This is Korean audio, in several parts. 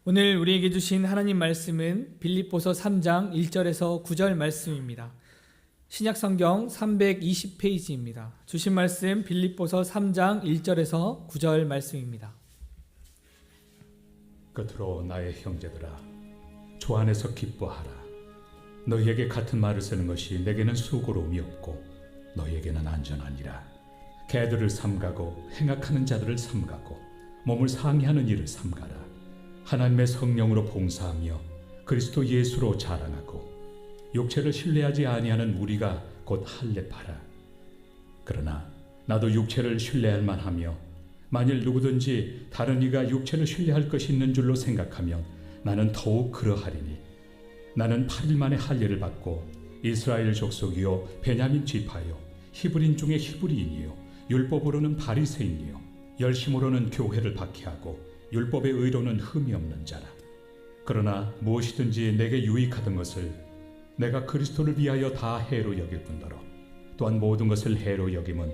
오늘 우리에게 주신 하나님 말씀은 빌립보서 3장 1절에서 9절 말씀입니다. 신약성경 320페이지입니다. 주신 말씀 빌립보서 3장 1절에서 9절 말씀입니다. 끝으로 나의 형제들아, 주 안에서 기뻐하라. 너희에게 같은 말을 쓰는 것이 내게는 수고로움이 없고 너희에게는 안전하니라. 개들을 삼가고 행악하는 자들을 삼가고 몸을 상해하는 일을 삼가라. 하나님의 성령으로 봉사하며 그리스도 예수로 자랑하고 육체를 신뢰하지 아니하는 우리가 곧 할례파라. 그러나 나도 육체를 신뢰할 만하며 만일 누구든지 다른 이가 육체를 신뢰할 것이 있는 줄로 생각하면 나는 더욱 그러하리니, 나는 8일 만에 할례를 받고 이스라엘 족속이요 베냐민 지파요 히브리인 중에 히브리인이요 율법으로는 바리새인이요 열심으로는 교회를 박해하고 율법의 의로는 흠이 없는 자라. 그러나 무엇이든지 내게 유익하던 것을 내가 그리스도를 위하여 다 해로 여길 뿐더러 또한 모든 것을 해로 여김은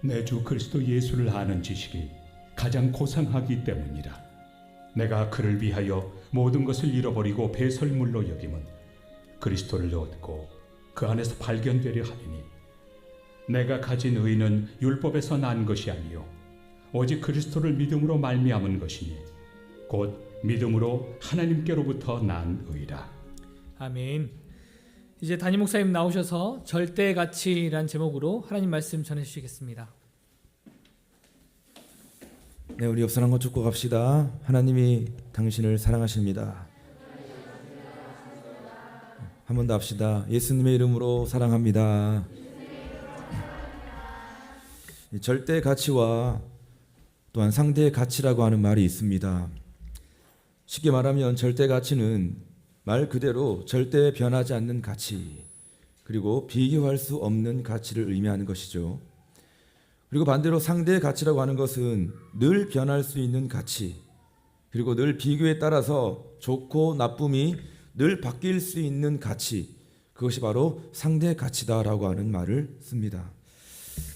내 주 그리스도 예수를 아는 지식이 가장 고상하기 때문이라. 내가 그를 위하여 모든 것을 잃어버리고 배설물로 여김은 그리스도를 얻고 그 안에서 발견되려 하리니, 내가 가진 의는 율법에서 난 것이 아니요 오직 그리스도를 믿음으로 말미암은 것이니 곧 믿음으로 하나님께로부터 난 의라. 아멘. 이제 담임 목사님 나오셔서 절대 가치라는 제목으로 하나님 말씀 전해 주시겠습니다. 네, 우리 옆 사람과 죽고 갑시다. 하나님이 당신을 사랑하십니다. 한 번 더 합시다. 예수님의 이름으로 사랑합니다. 절대 가치와 또한 상대의 가치라고 하는 말이 있습니다. 쉽게 말하면 절대 가치는 말 그대로 절대 변하지 않는 가치, 그리고 비교할 수 없는 가치를 의미하는 것이죠. 그리고 반대로 상대의 가치라고 하는 것은 늘 변할 수 있는 가치, 그리고 늘 비교에 따라서 좋고 나쁨이 늘 바뀔 수 있는 가치, 그것이 바로 상대의 가치다라고 하는 말을 씁니다.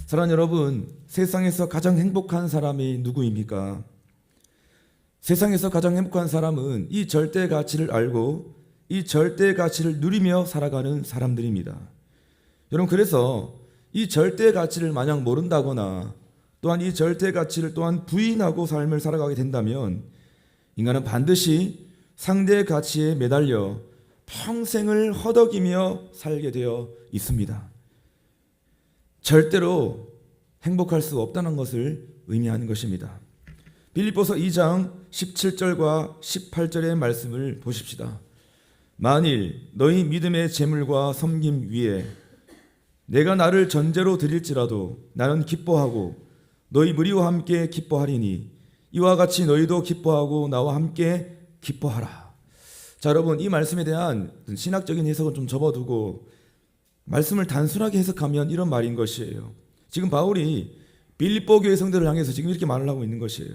사랑하는 여러분, 세상에서 가장 행복한 사람이 누구입니까? 세상에서 가장 행복한 사람은 이 절대 가치를 알고 이 절대 가치를 누리며 살아가는 사람들입니다. 여러분, 그래서 이 절대 가치를 마냥 모른다거나 또한 이 절대 가치를 또한 부인하고 삶을 살아가게 된다면 인간은 반드시 상대의 가치에 매달려 평생을 허덕이며 살게 되어 있습니다. 절대로 행복할 수 없다는 것을 의미하는 것입니다. 빌립보서 2장 17절과 18절의 말씀을 보십시다. 만일 너희 믿음의 재물과 섬김 위에 내가 나를 전제로 드릴지라도 나는 기뻐하고 너희 무리와 함께 기뻐하리니 이와 같이 너희도 기뻐하고 나와 함께 기뻐하라. 자, 여러분, 이 말씀에 대한 신학적인 해석은 좀 접어두고 말씀을 단순하게 해석하면 이런 말인 것이에요. 지금 바울이 빌립보 교회 성도를 향해서 지금 이렇게 말을 하고 있는 것이에요.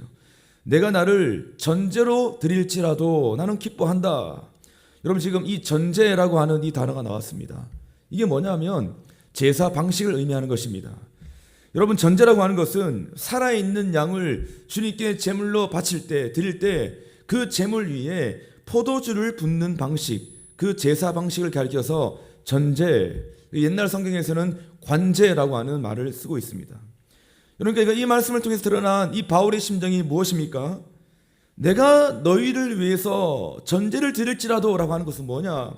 내가 나를 전제로 드릴지라도 나는 기뻐한다. 여러분, 지금 이 전제라고 하는 이 단어가 나왔습니다. 이게 뭐냐면 제사 방식을 의미하는 것입니다. 여러분, 전제라고 하는 것은 살아있는 양을 주님께 제물로 바칠 때, 드릴 때 그 제물 위에 포도주를 붓는 방식, 그 제사 방식을 가리켜서 전제, 옛날 성경에서는 관제라고 하는 말을 쓰고 있습니다. 그러니까 이 말씀을 통해서 드러난 이 바울의 심정이 무엇입니까? 내가 너희를 위해서 전제를 드릴지라도 라고 하는 것은 뭐냐?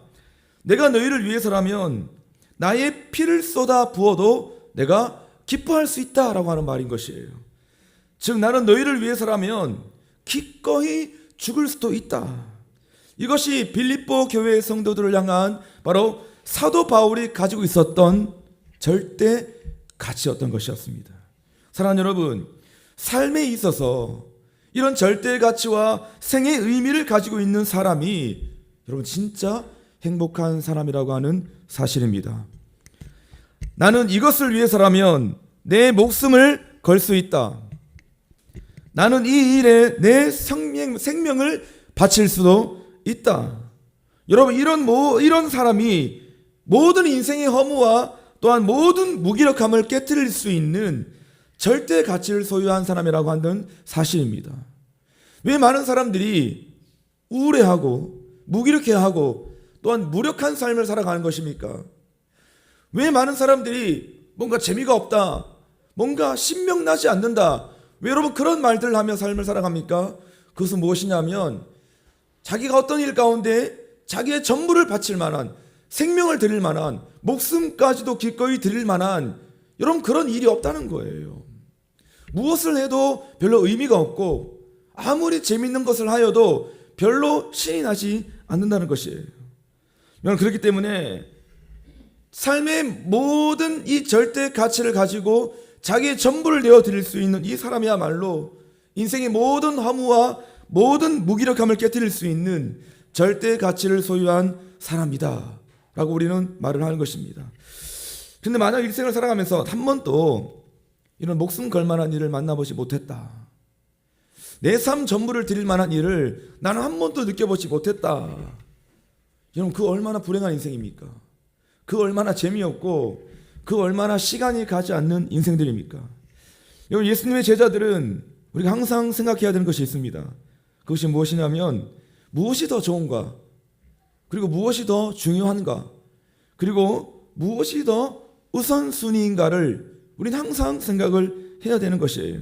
내가 너희를 위해서라면 나의 피를 쏟아 부어도 내가 기뻐할 수 있다라고 하는 말인 것이에요. 즉, 나는 너희를 위해서라면 기꺼이 죽을 수도 있다. 이것이 빌립보 교회 성도들을 향한 바로 사도 바울이 가지고 있었던 절대 가치였던 것이었습니다. 사랑하는 여러분, 삶에 있어서 이런 절대 가치와 생의 의미를 가지고 있는 사람이 여러분 진짜 행복한 사람이라고 하는 사실입니다. 나는 이것을 위해서라면 내 목숨을 걸 수 있다. 나는 이 일에 내 생명을 바칠 수도 있다. 여러분, 이런 사람이 모든 인생의 허무와 또한 모든 무기력함을 깨트릴 수 있는 절대 가치를 소유한 사람이라고 하는 사실입니다. 왜 많은 사람들이 우울해하고 무기력해하고 또한 무력한 삶을 살아가는 것입니까? 왜 많은 사람들이 뭔가 재미가 없다, 뭔가 신명나지 않는다, 왜 여러분 그런 말들을 하며 삶을 살아갑니까? 그것은 무엇이냐면 자기가 어떤 일 가운데 자기의 전부를 바칠 만한, 생명을 드릴 만한, 목숨까지도 기꺼이 드릴 만한 여러분 그런 일이 없다는 거예요. 무엇을 해도 별로 의미가 없고 아무리 재밌는 것을 하여도 별로 신이 나지 않는다는 것이에요. 여러분 그렇기 때문에 삶의 모든 이 절대 가치를 가지고 자기의 전부를 내어드릴 수 있는 이 사람이야말로 인생의 모든 허무와 모든 무기력함을 깨뜨릴 수 있는 절대 가치를 소유한 사람이다 라고 우리는 말을 하는 것입니다. 그런데 만약 일생을 살아가면서 한 번도 이런 목숨 걸 만한 일을 만나보지 못했다, 내 삶 전부를 드릴 만한 일을 나는 한 번도 느껴보지 못했다, 여러분 그 얼마나 불행한 인생입니까? 그 얼마나 재미없고 그 얼마나 시간이 가지 않는 인생들입니까? 여러분 예수님의 제자들은 우리가 항상 생각해야 되는 것이 있습니다. 그것이 무엇이냐면 무엇이 더 좋은가, 그리고 무엇이 더 중요한가, 그리고 무엇이 더 우선순위인가를 우리는 항상 생각을 해야 되는 것이에요.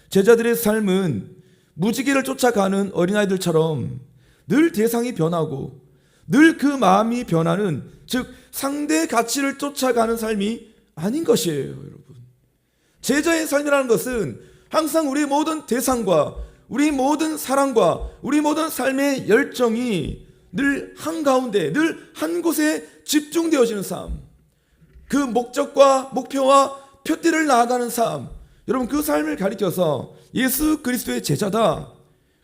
제자들의 삶은 무지개를 쫓아가는 어린아이들처럼 늘 대상이 변하고 늘 그 마음이 변하는, 즉 상대 가치를 쫓아가는 삶이 아닌 것이에요. 여러분 제자의 삶이라는 것은 항상 우리 모든 대상과 우리 모든 사랑과 우리 모든 삶의 열정이 늘 한가운데, 늘 한 곳에 집중되어지는 삶, 그 목적과 목표와 표대를 나아가는 삶, 여러분 그 삶을 가리켜서 예수 그리스도의 제자다,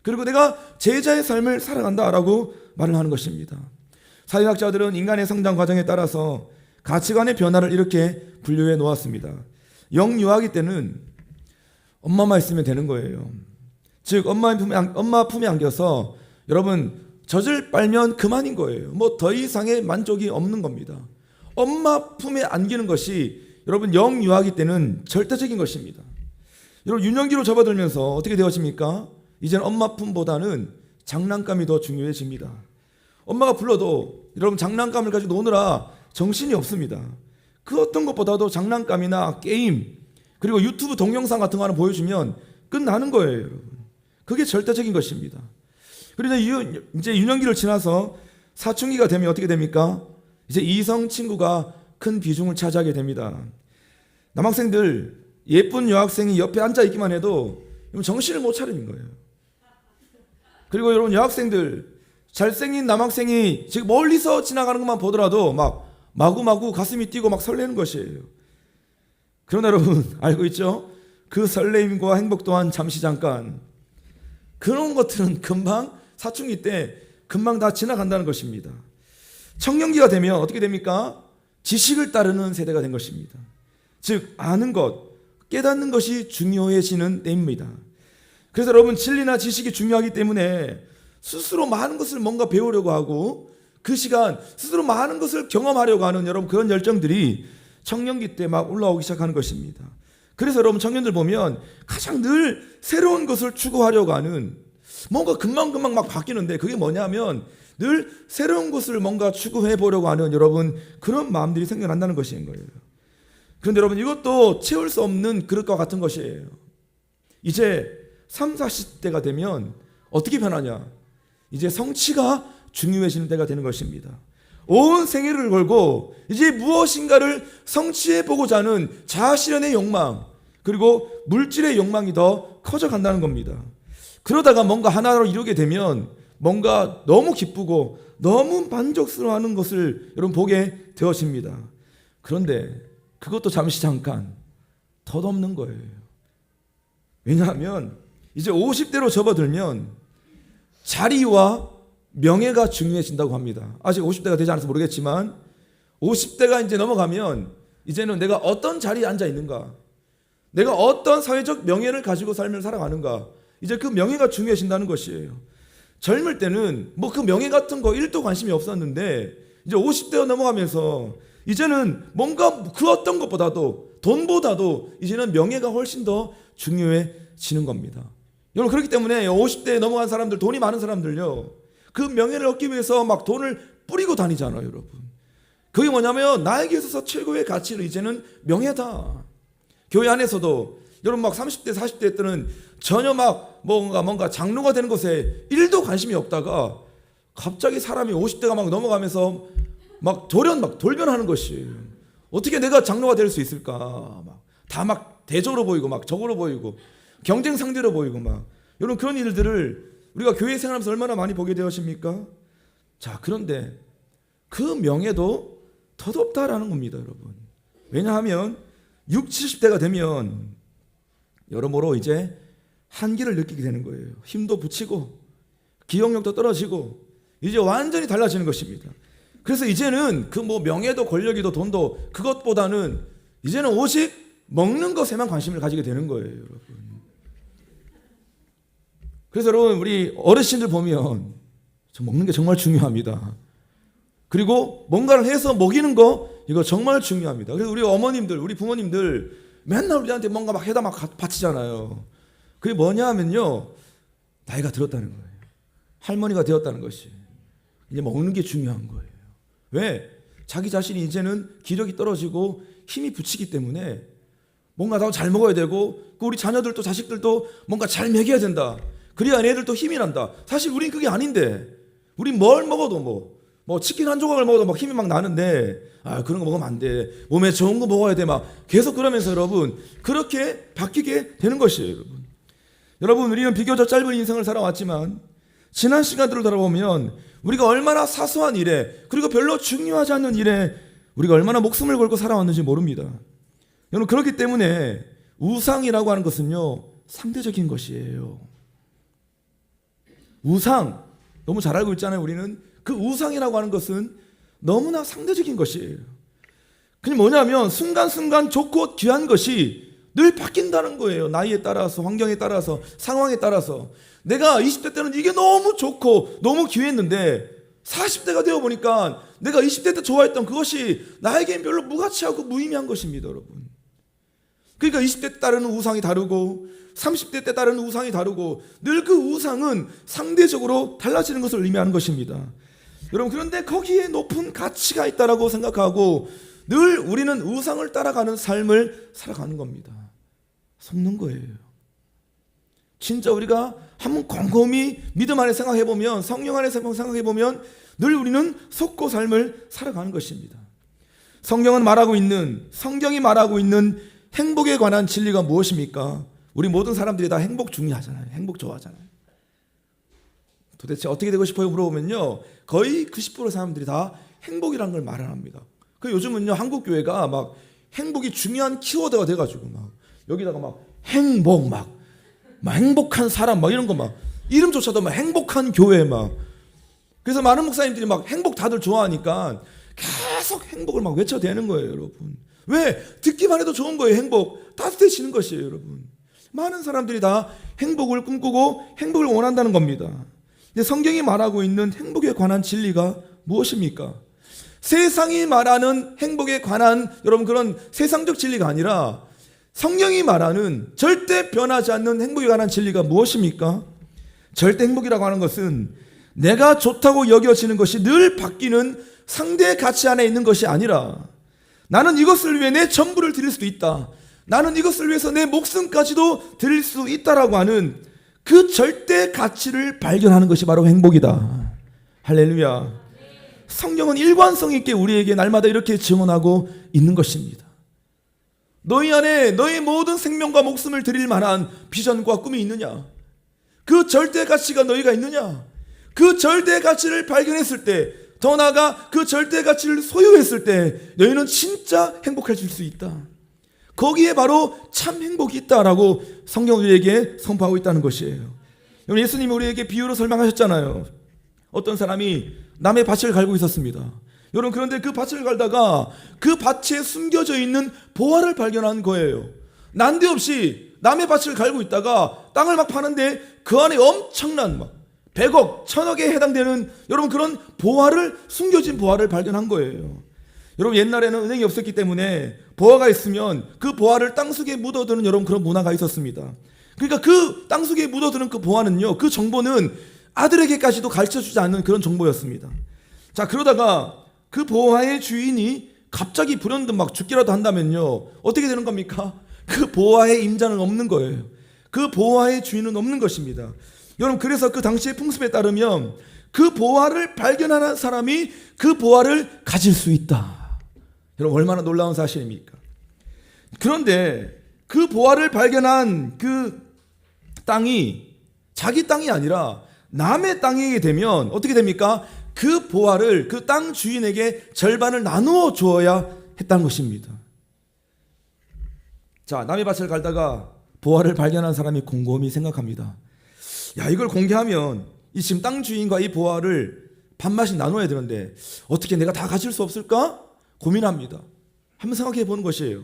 그리고 내가 제자의 삶을 살아간다라고 말을 하는 것입니다. 사회학자들은 인간의 성장 과정에 따라서 가치관의 변화를 이렇게 분류해 놓았습니다. 영유아기 때는 엄마만 있으면 되는 거예요. 즉 엄마 품에 안겨서 여러분 젖을 빨면 그만인 거예요. 뭐 더 이상의 만족이 없는 겁니다. 엄마 품에 안기는 것이 여러분 영유아기 때는 절대적인 것입니다. 여러분 유년기로 접어들면서 어떻게 되어집니까? 이제는 엄마 품보다는 장난감이 더 중요해집니다. 엄마가 불러도 여러분 장난감을 가지고 노느라 정신이 없습니다. 그 어떤 것보다도 장난감이나 게임, 그리고 유튜브 동영상 같은 거 하나 보여주면 끝나는 거예요. 여러분 그게 절대적인 것입니다. 그리고 이제 유년기를 지나서 사춘기가 되면 어떻게 됩니까? 이제 이성 친구가 큰 비중을 차지하게 됩니다. 남학생들 예쁜 여학생이 옆에 앉아 있기만 해도 정신을 못 차리는 거예요. 그리고 여러분 여학생들 잘생긴 남학생이 지금 멀리서 지나가는 것만 보더라도 막 마구마구 가슴이 뛰고 막 설레는 것이에요. 그러나 여러분 알고 있죠? 그 설레임과 행복 또한 잠시 잠깐, 그런 것들은 금방 사춘기 때 금방 다 지나간다는 것입니다. 청년기가 되면 어떻게 됩니까? 지식을 따르는 세대가 된 것입니다. 즉 아는 것, 깨닫는 것이 중요해지는 때입니다. 그래서 여러분 진리나 지식이 중요하기 때문에 스스로 많은 것을 뭔가 배우려고 하고 그 시간 스스로 많은 것을 경험하려고 하는 여러분 그런 열정들이 청년기 때 막 올라오기 시작하는 것입니다. 그래서 여러분 청년들 보면 가장 늘 새로운 것을 추구하려고 하는, 뭔가 금방금방 막 바뀌는데 그게 뭐냐면 늘 새로운 것을 뭔가 추구해 보려고 하는 여러분 그런 마음들이 생겨난다는 것인 거예요. 그런데 여러분 이것도 채울 수 없는 그릇과 같은 것이에요. 이제 30, 40대가 되면 어떻게 변하냐? 이제 성취가 중요해지는 때가 되는 것입니다. 온 생애를 걸고 이제 무엇인가를 성취해 보고자 하는 자아실현의 욕망, 그리고 물질의 욕망이 더 커져간다는 겁니다. 그러다가 뭔가 하나로 이루게 되면 뭔가 너무 기쁘고 너무 만족스러워하는 것을 여러분 보게 되어집니다. 그런데 그것도 잠시 잠깐 덧없는 거예요. 왜냐하면 이제 50대로 접어들면 자리와 명예가 중요해진다고 합니다. 아직 50대가 되지 않아서 모르겠지만 50대가 이제 넘어가면 이제는 내가 어떤 자리에 앉아 있는가, 내가 어떤 사회적 명예를 가지고 삶을 살아가는가, 이제 그 명예가 중요해진다는 것이에요. 젊을 때는 뭐 그 명예 같은 거 1도 관심이 없었는데 이제 50대가 넘어가면서 이제는 뭔가 그 어떤 것보다도 돈보다도 이제는 명예가 훨씬 더 중요해지는 겁니다. 여러분 그렇기 때문에 50대에 넘어간 사람들, 돈이 많은 사람들요, 그 명예를 얻기 위해서 막 돈을 뿌리고 다니잖아요, 여러분. 그게 뭐냐면 나에게 있어서 최고의 가치는 이제는 명예다. 교회 안에서도 여러분 막 30대, 40대 때는 전혀 막 뭔가 장로가 되는 것에 1도 관심이 없다가 갑자기 사람이 50대가 막 넘어가면서 막 돌변하는 것이 어떻게 내가 장로가 될 수 있을까? 다 막 대적으로 보이고 막 적으로 보이고 경쟁 상대로 보이고 막 여러분 그런 일들을 우리가 교회 생활하면서 얼마나 많이 보게 되었습니까? 자, 그런데 그 명예도 덧없다라는 겁니다, 여러분. 왜냐하면 60, 70대가 되면 여러모로 이제 한계를 느끼게 되는 거예요. 힘도 붙이고 기억력도 떨어지고 이제 완전히 달라지는 것입니다. 그래서 이제는 그 뭐 명예도 권력이도 돈도 그것보다는 이제는 오직 먹는 것에만 관심을 가지게 되는 거예요, 여러분. 그래서 여러분 우리 어르신들 보면 먹는 게 정말 중요합니다. 그리고 뭔가를 해서 먹이는 거 이거 정말 중요합니다. 그래서 우리 어머님들, 우리 부모님들 맨날 우리한테 뭔가 막 해다 막 바치잖아요. 그게 뭐냐 하면요, 나이가 들었다는 거예요. 할머니가 되었다는 것이 이제 먹는 게 중요한 거예요. 왜? 자기 자신이 이제는 기력이 떨어지고 힘이 붙이기 때문에 뭔가 더 잘 먹어야 되고 우리 자녀들도 자식들도 뭔가 잘 먹여야 된다. 그래야 애들도 힘이 난다. 사실 우린 그게 아닌데 우린 뭘 먹어도 뭐 치킨 한 조각을 먹어도 막 힘이 막 나는데 그런 거 먹으면 안 돼. 몸에 좋은 거 먹어야 돼. 막 계속 그러면서 여러분 그렇게 바뀌게 되는 것이에요, 여러분. 여러분 우리는 비교적 짧은 인생을 살아왔지만 지난 시간들을 돌아보면 우리가 얼마나 사소한 일에 그리고 별로 중요하지 않는 일에 우리가 얼마나 목숨을 걸고 살아왔는지 모릅니다. 여러분 그렇기 때문에 우상이라고 하는 것은요 상대적인 것이에요. 우상 너무 잘 알고 있잖아요. 우리는 그 우상이라고 하는 것은 너무나 상대적인 것이에요. 그게 뭐냐면 순간순간 좋고 귀한 것이 늘 바뀐다는 거예요. 나이에 따라서, 환경에 따라서, 상황에 따라서. 내가 20대 때는 이게 너무 좋고 너무 귀했는데 40대가 되어보니까 내가 20대 때 좋아했던 그것이 나에겐 별로 무가치하고 무의미한 것입니다, 여러분. 그러니까 20대 때 따르는 우상이 다르고 30대 때 따르는 우상이 다르고 늘 그 우상은 상대적으로 달라지는 것을 의미하는 것입니다. 여러분 그런데 거기에 높은 가치가 있다라고 생각하고 늘 우리는 우상을 따라가는 삶을 살아가는 겁니다. 속는 거예요. 진짜 우리가 한번 곰곰이 믿음 안에 생각해보면 성령 안에 생각해보면 늘 우리는 속고 삶을 살아가는 것입니다. 성경이 말하고 있는 행복에 관한 진리가 무엇입니까? 우리 모든 사람들이 다 행복 중요하잖아요. 행복 좋아하잖아요. 도대체 어떻게 되고 싶어요? 물어보면요 거의 90% 사람들이 다 행복이라는 걸 말합니다. 그 요즘은요 한국 교회가 막 행복이 중요한 키워드가 돼가지고 막 여기다가 막 행복 막 행복한 사람 막 이런 거 막 이름조차도 막 행복한 교회 막 그래서 많은 목사님들이 막 행복 다들 좋아하니까 계속 행복을 막 외쳐대는 거예요, 여러분. 왜? 듣기만 해도 좋은 거예요. 행복 따뜻해지는 것이에요, 여러분. 많은 사람들이 다 행복을 꿈꾸고 행복을 원한다는 겁니다. 근데 성경이 말하고 있는 행복에 관한 진리가 무엇입니까? 세상이 말하는 행복에 관한 여러분 그런 세상적 진리가 아니라 성경이 말하는 절대 변하지 않는 행복에 관한 진리가 무엇입니까? 절대 행복이라고 하는 것은 내가 좋다고 여겨지는 것이 늘 바뀌는 상대 가치 안에 있는 것이 아니라 나는 이것을 위해 내 전부를 드릴 수도 있다. 나는 이것을 위해서 내 목숨까지도 드릴 수 있다라고 하는 그 절대 가치를 발견하는 것이 바로 행복이다. 할렐루야. 성경은 일관성 있게 우리에게 날마다 이렇게 증언하고 있는 것입니다. 너희 안에 너희 모든 생명과 목숨을 드릴 만한 비전과 꿈이 있느냐? 그 절대 가치가 너희가 있느냐? 그 절대 가치를 발견했을 때, 더 나아가 그 절대 가치를 소유했을 때 너희는 진짜 행복해질 수 있다. 거기에 바로 참 행복이 있다라고 성경이 우리에게 선포하고 있다는 것이에요. 예수님이 우리에게 비유로 설명하셨잖아요. 어떤 사람이 남의 밭을 갈고 있었습니다. 여러분 그런데 그 밭을 갈다가 그 밭에 숨겨져 있는 보화를 발견한 거예요. 난데없이 남의 밭을 갈고 있다가 땅을 막 파는데 그 안에 엄청난 막 100억, 1000억에 해당되는 여러분 그런 보화를 숨겨진 보화를 발견한 거예요. 여러분 옛날에는 은행이 없었기 때문에 보화가 있으면 그 보화를 땅속에 묻어두는 여러분 그런 문화가 있었습니다. 그러니까 그 땅속에 묻어두는 그 보화는요, 그 정보는 아들에게까지도 가르쳐주지 않는 그런 정보였습니다. 자, 그러다가 그 보화의 주인이 갑자기 불현듯 막 죽기라도 한다면요, 어떻게 되는 겁니까? 그 보화의 임자는 없는 거예요. 그 보화의 주인은 없는 것입니다. 여러분, 그래서 그 당시의 풍습에 따르면 그 보화를 발견하는 사람이 그 보화를 가질 수 있다. 여러분, 얼마나 놀라운 사실입니까? 그런데 그 보화를 발견한 그 땅이 자기 땅이 아니라 남의 땅이게 되면 어떻게 됩니까? 그 보화를 그 땅 주인에게 절반을 나누어 주어야 했다는 것입니다. 자, 남의 밭을 갈다가 보화를 발견한 사람이 곰곰이 생각합니다. 야, 이걸 공개하면 이 지금 땅 주인과 이 보화를 반반씩 나눠야 되는데 어떻게 내가 다 가질 수 없을까? 고민합니다. 한번 생각해 보는 것이에요.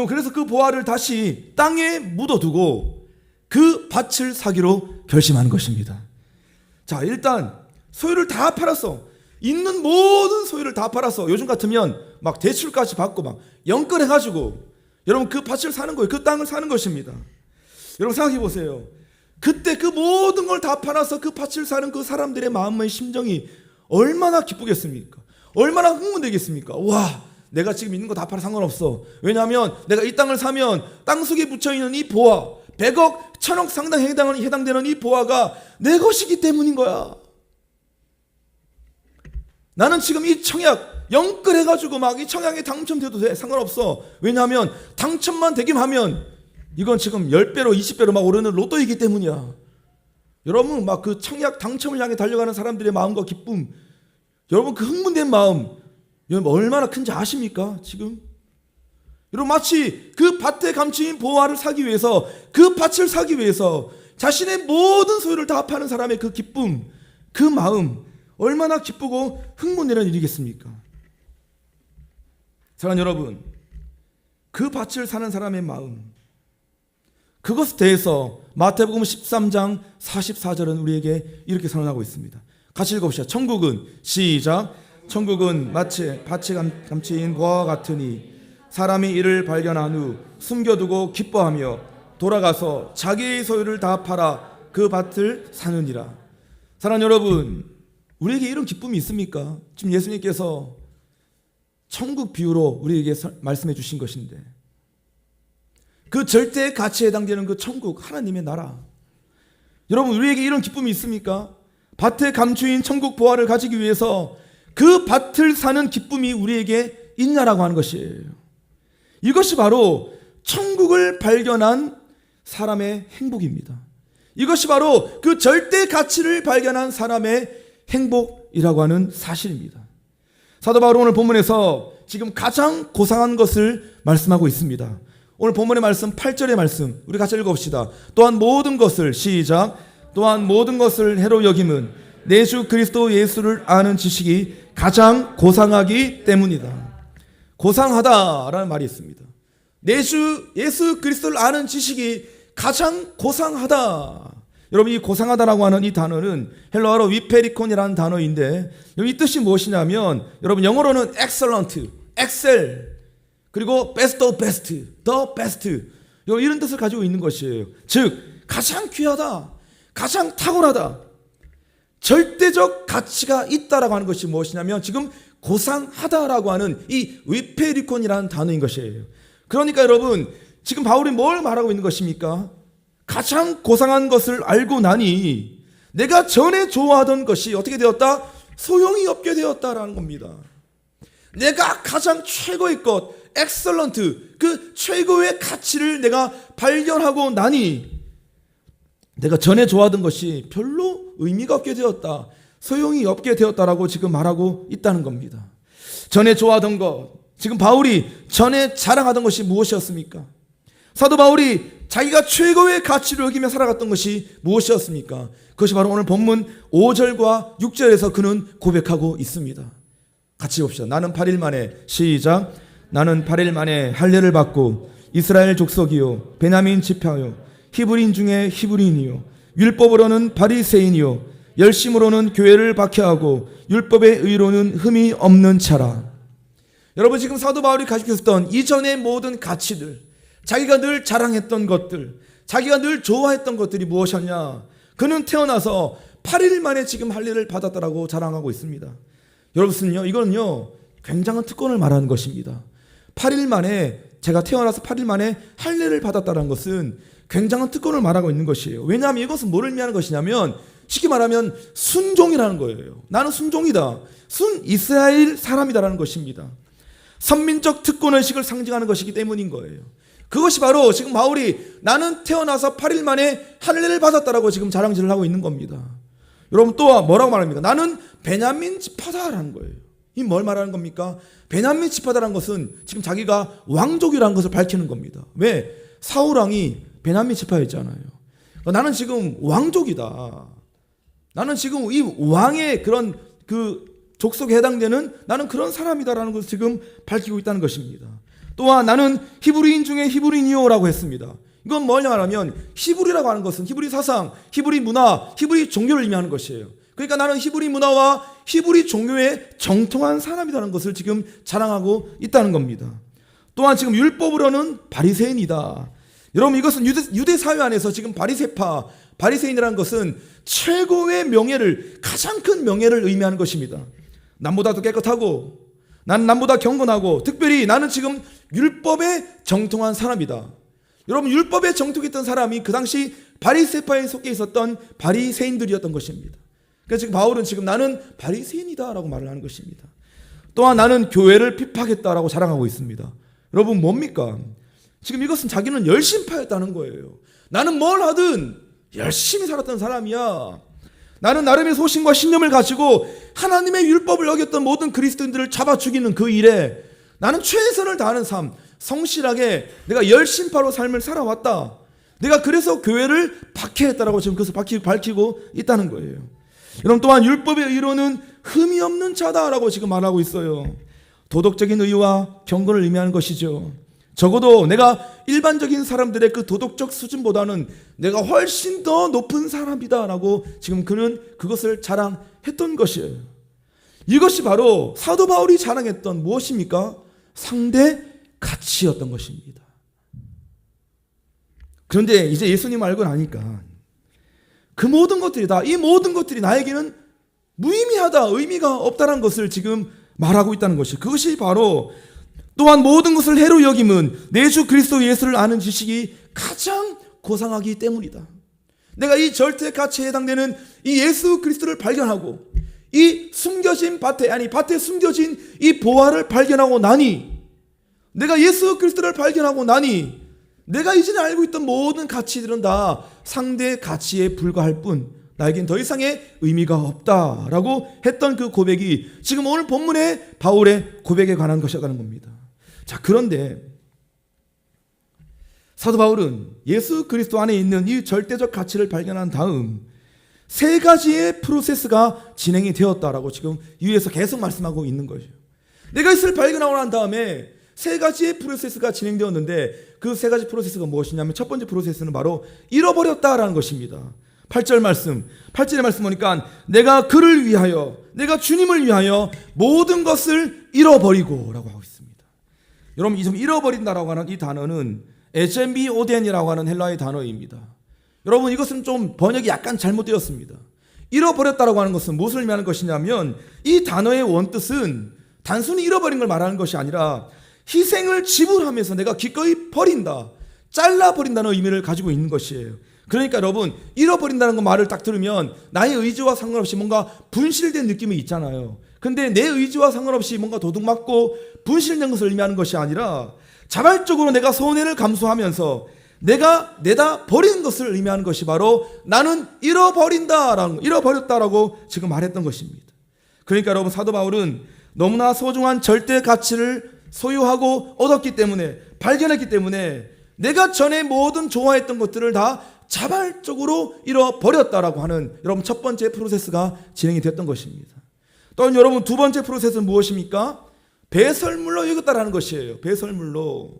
그래서 그 보화를 다시 땅에 묻어두고 그 밭을 사기로 결심하는 것입니다. 자, 일단 소유를 다 팔았어. 있는 모든 소유를 다 팔았어. 요즘 같으면 막 대출까지 받고 막 연끌해가지고 여러분 그 밭을 사는 거예요. 그 땅을 사는 것입니다. 여러분 생각해 보세요. 그때 그 모든 걸 다 팔아서 그 밭을 사는 그 사람들의 마음의 심정이 얼마나 기쁘겠습니까? 얼마나 흥분되겠습니까? 와, 내가 지금 있는 거 다 팔아 상관없어. 왜냐하면 내가 이 땅을 사면 땅 속에 붙여있는 이 보화 100억, 1000억 상당히 해당되는 이 보화가 내 것이기 때문인 거야. 나는 지금 이 청약 연끌해가지고 막 이 청약에 당첨돼도 돼. 상관없어. 왜냐하면 당첨만 되기만 하면 이건 지금 10배로 20배로 막 오르는 로또이기 때문이야. 여러분 막 그 청약 당첨을 향해 달려가는 사람들의 마음과 기쁨, 여러분 그 흥분된 마음 여러분 얼마나 큰지 아십니까? 지금 여러분 마치 그 밭에 감추인 보화를 사기 위해서, 그 밭을 사기 위해서 자신의 모든 소유를 다 파는 사람의 그 기쁨, 그 마음 얼마나 기쁘고 흥분되는 일이겠습니까? 사랑하는 여러분, 그 밭을 사는 사람의 마음, 그것에 대해서 마태복음 13장 44절은 우리에게 이렇게 선언하고 있습니다. 같이 읽어봅시다. 천국은 시작. 천국은 마치 밭에 감추인 보화와 같으니 사람이 이를 발견한 후 숨겨두고 기뻐하며 돌아가서 자기의 소유를 다 팔아 그 밭을 사느니라. 사랑하는 여러분, 우리에게 이런 기쁨이 있습니까? 지금 예수님께서 천국 비유로 우리에게 말씀해 주신 것인데, 그 절대의 가치에 해당되는 그 천국, 하나님의 나라, 여러분 우리에게 이런 기쁨이 있습니까? 밭에 감추인 천국 보화를 가지기 위해서 그 밭을 사는 기쁨이 우리에게 있냐라고 하는 것이에요. 이것이 바로 천국을 발견한 사람의 행복입니다. 이것이 바로 그 절대 가치를 발견한 사람의 행복이라고 하는 사실입니다. 사도 바울은 오늘 본문에서 지금 가장 고상한 것을 말씀하고 있습니다. 오늘 본문의 말씀 8절의 말씀 우리 같이 읽어봅시다. 또한 모든 것을 시작. 또한 모든 것을 해로 여김은 내 주 그리스도 예수를 아는 지식이 가장 고상하기 때문이다. 고상하다라는 말이 있습니다. 내 주 예수 그리스도를 아는 지식이 가장 고상하다. 여러분 이 고상하다라고 하는 이 단어는 헬라어로 위페리콘이라는 단어인데 이 뜻이 무엇이냐면 여러분 영어로는 excellent, excel, 그리고 best of best, the best 이런 뜻을 가지고 있는 것이에요. 즉 가장 귀하다, 가장 탁월하다, 절대적 가치가 있다라고 하는 것이 무엇이냐면 지금 고상하다라고 하는 이 위페리콘이라는 단어인 것이에요. 그러니까 여러분 지금 바울이 뭘 말하고 있는 것입니까? 가장 고상한 것을 알고 나니 내가 전에 좋아하던 것이 어떻게 되었다? 소용이 없게 되었다라는 겁니다. 내가 가장 최고의 것, 엑셀런트, 그 최고의 가치를 내가 발견하고 나니 내가 전에 좋아하던 것이 별로 의미가 없게 되었다, 소용이 없게 되었다라고 지금 말하고 있다는 겁니다. 전에 좋아하던 것, 지금 바울이 전에 자랑하던 것이 무엇이었습니까? 사도 바울이 자기가 최고의 가치를 여기며 살아갔던 것이 무엇이었습니까? 그것이 바로 오늘 본문 5절과 6절에서 그는 고백하고 있습니다. 같이 봅시다. 나는 8일 만에 시작. 나는 8일 만에 할례를 받고 이스라엘 족속이요 베냐민 지파요 히브리인 중에 히브리인이요 율법으로는 바리새인이요 열심으로는 교회를 박해하고 율법의 의로는 흠이 없는 자라. 여러분 지금 사도 바울이 가지고 있었던 이전의 모든 가치들, 자기가 늘 자랑했던 것들, 자기가 늘 좋아했던 것들이 무엇이었냐? 그는 태어나서 8일 만에 지금 할례를 받았다라고 자랑하고 있습니다. 여러분요, 이거는요 굉장한 특권을 말하는 것입니다. 8일 만에, 제가 태어나서 8일 만에 할례를 받았다는 것은 굉장한 특권을 말하고 있는 것이에요. 왜냐하면 이것은 뭐를 의미하는 것이냐면 쉽게 말하면 순종이라는 거예요. 나는 순종이다, 순 이스라엘 사람이다라는 것입니다. 선민적 특권의식을 상징하는 것이기 때문인 거예요. 그것이 바로 지금 바울이 나는 태어나서 8일 만에 할례를 받았다라고 지금 자랑질을 하고 있는 겁니다. 여러분 또 뭐라고 말합니까? 나는 베냐민 지파다라는 거예요. 이 뭘 말하는 겁니까? 베냐민 지파다라는 것은 지금 자기가 왕족이라는 것을 밝히는 겁니다. 왜? 사울왕이 베냐민 지파였잖아요. 나는 지금 왕족이다. 나는 지금 이 왕의 그런 그 족속에 해당되는 나는 그런 사람이다라는 것을 지금 밝히고 있다는 것입니다. 또한 나는 히브리인 중에 히브리인이요라고 했습니다. 이건 뭐냐 하면 히브리라고 하는 것은 히브리 사상, 히브리 문화, 히브리 종교를 의미하는 것이에요. 그러니까 나는 히브리 문화와 히브리 종교에 정통한 사람이라는 것을 지금 자랑하고 있다는 겁니다. 또한 지금 율법으로는 바리새인이다. 여러분 이것은 유대 사회 안에서 지금 바리새파, 바리새인이라는 것은 최고의 명예를, 가장 큰 명예를 의미하는 것입니다. 남보다도 깨끗하고 나는 남보다 경건하고 특별히 나는 지금 율법에 정통한 사람이다. 여러분 율법에 정통했던 사람이 그 당시 바리새파에 속해 있었던 바리새인들이었던 것입니다. 그래서 지금 바울은 지금 나는 바리새인이다라고 말을 하는 것입니다. 또한 나는 교회를 핍박했다라고 자랑하고 있습니다. 여러분 뭡니까? 지금 이것은 자기는 열심파였다는 거예요. 나는 뭘 하든 열심히 살았던 사람이야. 나는 나름의 소신과 신념을 가지고 하나님의 율법을 어겼던 모든 그리스도인들을 잡아 죽이는 그 일에 나는 최선을 다하는 삶, 성실하게 내가 열심파로 삶을 살아왔다. 내가 그래서 교회를 박해했다라고 지금 그것을 밝히고 있다는 거예요. 여러분 또한 율법의 의로는 흠이 없는 자다라고 지금 말하고 있어요. 도덕적인 의와 경건을 의미하는 것이죠. 적어도 내가 일반적인 사람들의 그 도덕적 수준보다는 내가 훨씬 더 높은 사람이다라고 지금 그는 그것을 자랑했던 것이에요. 이것이 바로 사도 바울이 자랑했던 무엇입니까? 상대 가치였던 것입니다. 그런데 이제 예수님 알고 나니까 그 모든 것들이 다, 이 모든 것들이 나에게는 무의미하다, 의미가 없다는 것을 지금 말하고 있다는 것이에요. 그것이 바로 또한 모든 것을 해로 여김은 내 주 그리스도 예수를 아는 지식이 가장 고상하기 때문이다. 내가 이 절대 가치에 해당되는 이 예수 그리스도를 발견하고 이 숨겨진 밭에 숨겨진 이 보화를 발견하고 나니, 내가 예수 그리스도를 발견하고 나니 내가 이전에 알고 있던 모든 가치들은 다 상대 가치에 불과할 뿐 나에겐 더 이상의 의미가 없다라고 했던 그 고백이 지금 오늘 본문의 바울의 고백에 관한 것이라는 겁니다. 자, 그런데 사도 바울은 예수 그리스도 안에 있는 이 절대적 가치를 발견한 다음 세 가지의 프로세스가 진행이 되었다라고 지금 위에서 계속 말씀하고 있는 거죠. 내가 이것을 발견하고 난 다음에 세 가지의 프로세스가 진행되었는데 그 세 가지 프로세스가 무엇이냐면 첫 번째 프로세스는 바로 잃어버렸다라는 것입니다. 8절의 말씀 보니까 내가 그를 위하여, 내가 주님을 위하여 모든 것을 잃어버리고 라고 하고 있습니다. 여러분 이 좀 잃어버린다라고 하는 이 단어는 에젠비오덴이라고 하는 헬라의 단어입니다. 여러분 이것은 좀 번역이 약간 잘못되었습니다. 잃어버렸다라고 하는 것은 무엇을 의미하는 것이냐면 이 단어의 원뜻은 단순히 잃어버린 걸 말하는 것이 아니라 희생을 지불하면서 내가 기꺼이 버린다, 잘라버린다는 의미를 가지고 있는 것이에요. 그러니까 여러분 잃어버린다는 그 말을 딱 들으면 나의 의지와 상관없이 뭔가 분실된 느낌이 있잖아요. 근데 내 의지와 상관없이 뭔가 도둑맞고 분실된 것을 의미하는 것이 아니라 자발적으로 내가 손해를 감수하면서 내가 내다 버리는 것을 의미하는 것이 바로 나는 잃어버렸다라고 지금 말했던 것입니다. 그러니까 여러분 사도 바울은 너무나 소중한 절대 가치를 소유하고 얻었기 때문에, 발견했기 때문에 내가 전에 모든 좋아했던 것들을 다 자발적으로 잃어버렸다라고 하는 여러분 첫 번째 프로세스가 진행이 됐던 것입니다. 또한 여러분 두 번째 프로세스는 무엇입니까? 배설물로 여겼다라는 것이에요. 배설물로.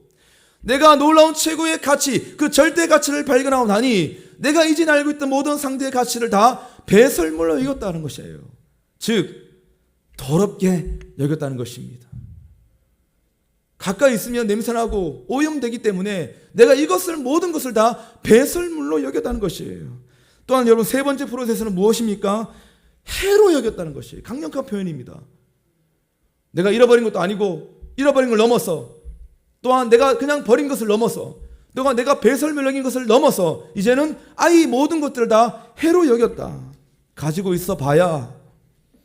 내가 놀라운 최고의 가치, 그 절대 가치를 발견하고 나니 내가 이제 알고 있던 모든 상대의 가치를 다 배설물로 여겼다는 것이에요. 즉 더럽게 여겼다는 것입니다. 가까이 있으면 냄새나고 오염되기 때문에 내가 이것을 모든 것을 다 배설물로 여겼다는 것이에요. 또한 여러분 세 번째 프로세스는 무엇입니까? 해로 여겼다는 것이 강력한 표현입니다. 내가 잃어버린 것도 아니고 잃어버린 걸 넘어서 또한 내가 그냥 버린 것을 넘어서 또한 내가 배설물 여긴 것을 넘어서 이제는 이 모든 것들을 다 해로 여겼다. 가지고 있어 봐야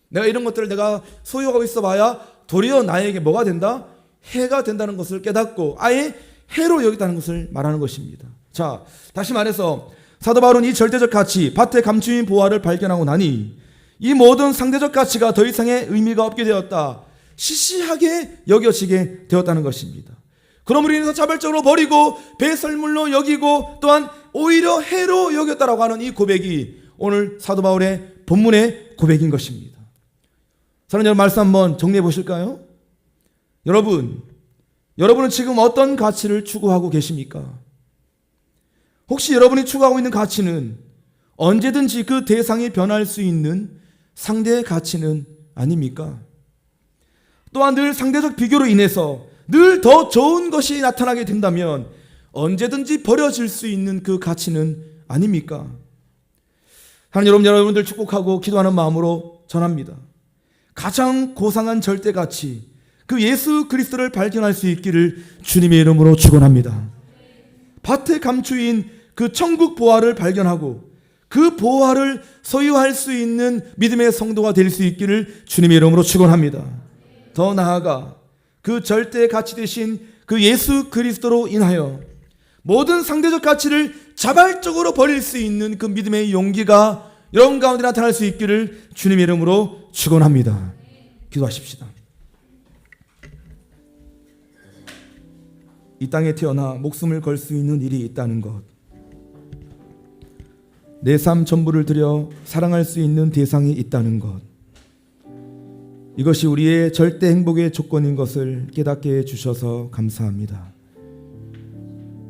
내가 이런 것들을 내가 소유하고 있어 봐야 도리어 나에게 뭐가 된다? 해가 된다는 것을 깨닫고 아예 해로 여겼다는 것을 말하는 것입니다. 자, 다시 말해서 사도 바울은 이 절대적 가치, 밭에 감추인 보화를 발견하고 나니 이 모든 상대적 가치가 더 이상의 의미가 없게 되었다. 시시하게 여겨지게 되었다는 것입니다. 그러므로 인해서 자발적으로 버리고 배설물로 여기고 또한 오히려 해로 여겼다라고 하는 이 고백이 오늘 사도 바울의 본문의 고백인 것입니다. 사랑하는 여러분, 말씀 한번 정리해 보실까요? 여러분은 지금 어떤 가치를 추구하고 계십니까? 혹시 여러분이 추구하고 있는 가치는 언제든지 그 대상이 변할 수 있는 상대의 가치는 아닙니까? 또한 늘 상대적 비교로 인해서 늘 더 좋은 것이 나타나게 된다면 언제든지 버려질 수 있는 그 가치는 아닙니까? 하나님 여러분들 축복하고 기도하는 마음으로 전합니다. 가장 고상한 절대 가치, 그 예수 그리스도를 발견할 수 있기를 주님의 이름으로 축원합니다. 밭에 감추인 그 천국 보화를 발견하고 그 보화를 소유할 수 있는 믿음의 성도가 될 수 있기를 주님의 이름으로 축원합니다. 더 나아가 그 절대 가치 대신 그 예수 그리스도로 인하여 모든 상대적 가치를 자발적으로 버릴 수 있는 그 믿음의 용기가 여러분 가운데 나타날 수 있기를 주님의 이름으로 축원합니다. 기도하십시다. 이 땅에 태어나 목숨을 걸 수 있는 일이 있다는 것, 내 삶 전부를 들여 사랑할 수 있는 대상이 있다는 것, 이것이 우리의 절대 행복의 조건인 것을 깨닫게 해주셔서 감사합니다.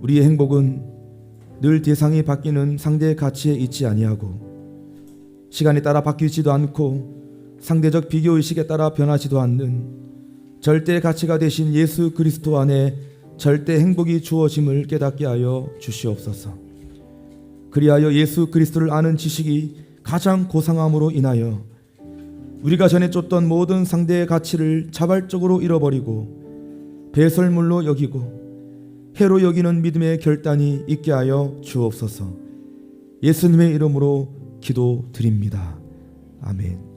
우리의 행복은 늘 대상이 바뀌는 상대의 가치에 있지 아니하고 시간에 따라 바뀌지도 않고 상대적 비교의식에 따라 변하지도 않는 절대 가치가 되신 예수 그리스도 안에 절대 행복이 주어짐을 깨닫게 하여 주시옵소서. 그리하여 예수 그리스도를 아는 지식이 가장 고상함으로 인하여 우리가 전에 쫓던 모든 상대의 가치를 자발적으로 잃어버리고 배설물로 여기고 해로 여기는 믿음의 결단이 있게 하여 주옵소서. 예수님의 이름으로 기도드립니다. 아멘.